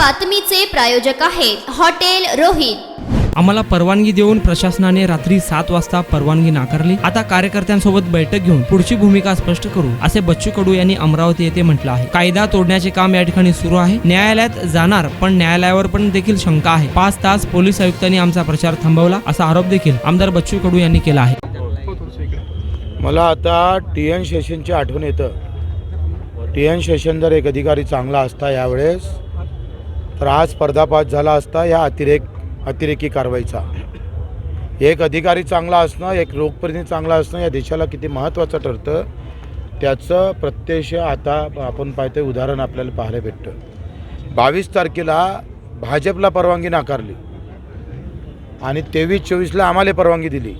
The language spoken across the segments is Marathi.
बातमीचे प्रायोजक आहेत हॉटेल रोहित। आम्हाला परवानगी देऊन प्रशासनाने रात्री 7 वाजता परवानगी नाकारली। आता कार्यकर्त्यांसोबत बैठक घेऊन पुढची भूमिका स्पष्ट करू, असे बच्चू कडू यांनी अमरावती येथे म्हटलं आहे। कायदा तोडण्याचे काम या ठिकाणी सुरू आहे। न्यायालयात जाणार, पण न्यायालयावर पण देखील शंका आहे। 5 तास पोलीस आयुक्तांनी आमचा प्रचार थांबवला, असा आरोप देखील आमदार बच्चू कडू यांनी केला आहे। मला आता टी.एन. शेषनची आठवण येतं। टी.एन. शेषन जर एक अधिकारी चांगला असता यावेळेस, तर आज पर्दाफाश झाला असता या अतिरेकी कारवाईचा। एक अधिकारी चांगला असणं, एक लोकप्रतिनिधी चांगला असणं या देशाला किती महत्त्वाचं ठरतं, त्याचं प्रत्यक्ष आता आपण पाहतोय उदाहरण आपल्याला पाहायला भेटतं। 22 तारखेला भाजपला परवानगी नाकारली आणि 23-24ला आम्हाला परवानगी दिली।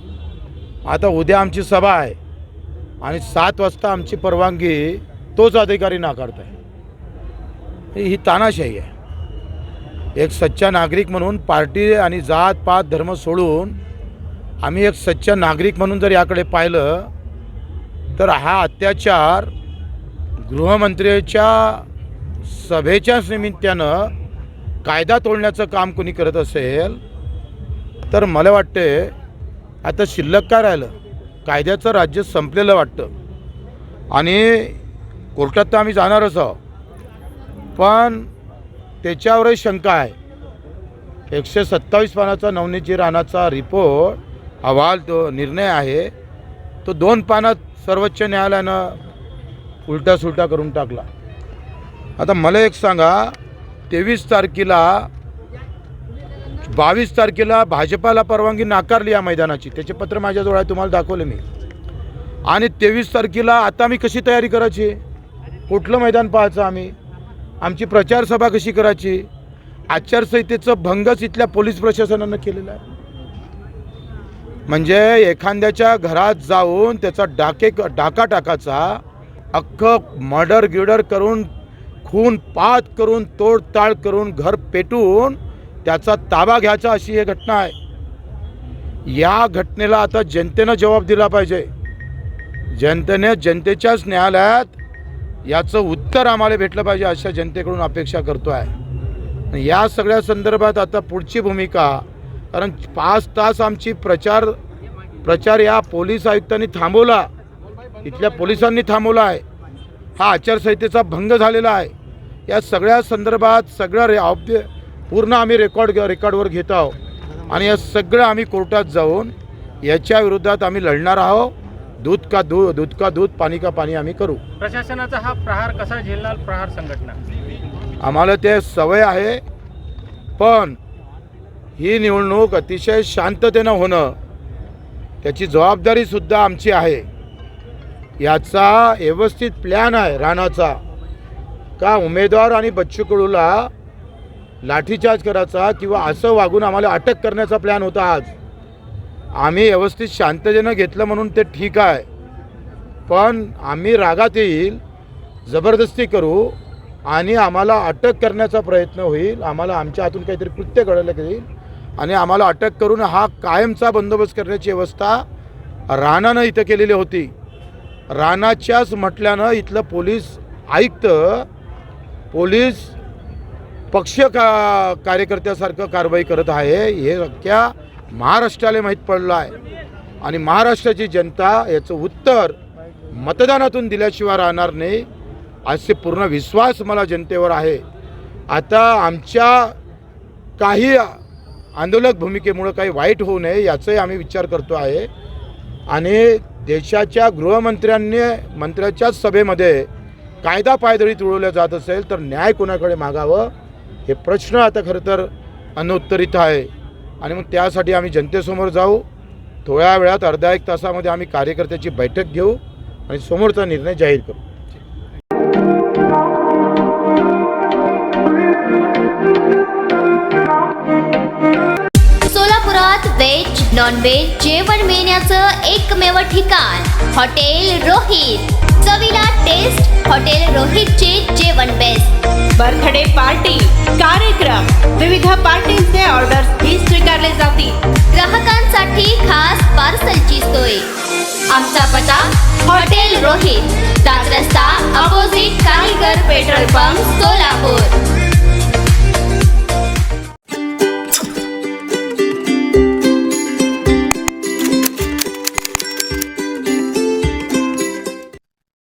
आता उद्या आमची सभा आहे आणि 7 वाजता आमची परवानगी तोच अधिकारी नाकारत आहे। ही तानाशाही आहे। एक सच्चा नागरिक म्हणून पार्टी आणि जात पात धर्म सोडून आम्ही एक सच्चा नागरिक म्हणून जर याकडे पाहिलं, तर हा अत्याचार गृहमंत्र्याच्या सभेच्याच निमित्तानं कायदा तोडण्याचं काम कोणी करत असेल, तर मला वाटते आता शिल्लक काय राहिलं, कायद्याचं राज्य संपलेलं वाटतं। आणि कोर्टात तर आम्ही जाणारच आहोत, पण त्याच्यावरही शंका आहे। 127 पानाचा नवनीतजी राणाचा रिपोर्ट अहवाल तो निर्णय आहे, तो 2 पानात सर्वोच्च न्यायालयानं उलटा सुलटा करून टाकला। आता मला एक सांगा, 22 तारखेला भाजपाला परवानगी नाकारली या मैदानाची, त्याचे पत्र माझ्याजवळ आहे, तुम्हाला दाखवले मी। आणि 23 तारखेला आता आम्ही कशी तयारी करायची, कुठलं मैदान पाहायचं, आमची प्रचार सभा कशी करायची, आचारसंहितेचं भंगच इथल्या पोलीस प्रशासनानं केलेला आहे। म्हणजे एखाद्याच्या घरात जाऊन त्याचा डाका टाकाचा, अख्खं मर्डर करून, खून पात करून, तोडताड करून, घर पेटून त्याचा ताबा घ्यायचा, अशी ही घटना आहे। या घटनेला आता जनतेनं जबाब दिला पाहिजे। जनतेच्याच न्यायालयात याचं उत्तर आम्हाला भेटलं पाहिजे, अशा जनतेकडून अपेक्षा करतो आहे। या सगळ्या संदर्भात आता पुढची भूमिका, कारण 5 तास आमची प्रचार या पोलीस आयुक्तांनी थांबवला, इथल्या पोलिसांनी थांबवला आहे। हा आचारसंहितेचा भंग झालेला आहे। या सगळ्या संदर्भात सगळं पूर्ण आम्ही रेकॉर्डवर घेत आहोत आणि या सगळं आम्ही कोर्टात जाऊन याच्या विरोधात आम्ही लढणार आहोत। दूध का दूध, पाणी का पाणी आम्ही करू। प्रशासनाचा हा प्रहार कसा झेलणार प्रहार संघटना? आम्हाला ते सवय आहे, पण ही निवडणूक अतिशय शांततेनं होणं, त्याची जबाबदारीसुद्धा आमची आहे। याचा व्यवस्थित प्लॅन आहे राणाचा, का उमेदवार आणि बच्चू कडूला लाठीचार्ज करायचा किंवा असं वागून आम्हाला अटक करण्याचा प्लॅन होता। आज आम्ही व्यवस्थित शांततेनं घेतलं म्हणून ते ठीक आहे, पण आम्ही रागात येईल, जबरदस्ती करू आणि आम्हाला अटक करण्याचा प्रयत्न होईल। आम्हाला आमच्या हातून काहीतरी कृत्य घडलं जाईल आणि आम्हाला अटक करून हा कायमचा बंदोबस्त करण्याची व्यवस्था राणानं इथं केलेली होती। राणाच्याच म्हटल्यानं इथलं पोलीस आयुक्त पोलीस कार्यकर्त्यासारखं कारवाई करत आहे, हे अख्ख्या महाराष्ट्राला माहीत पडलं आहे। आणि महाराष्ट्राची जनता याचं उत्तर मतदानातून दिल्याशिवाय राहणार नाही, असे पूर्ण विश्वास मला जनतेवर आहे। आता आमच्या काही आंदोलक भूमिकेमुळे काही वाईट होऊ नये याचाही आम्ही विचार करतो आहे। आणि देशाच्या मंत्र्याच्याच सभेमध्ये कायदा पायदळी तुडवल्या जात असेल तर न्याय कोणाकडे मागावं, हे प्रश्न आता खरं तर अनुत्तरित आहे। आणि मग त्यासाठी आम्ही जनतेसमोर जाऊ। थोड्या वेळात अर्धा 1 तासामध्ये आम्ही कार्यकर्त्याची बैठक घेऊ आणि समोरचा निर्णय जाहीर करू। सोलापुरात व्हेज नॉन व्हेज जेवण मिळण्याचं एकमेव ठिकाण हॉटेल रोहित। चवीला टेस्ट, हॉटेल रोहितचे जेवण बेस्ट। बर्थडे पार्टी, कार्यक्रम, विविध पार्टींचे ऑर्डर्स ही स्वीकारले जातील। ग्राहकांसाठी खास पार्सलची सोय। आमचा पत्ता हॉटेल रोहित, दादर रस्ता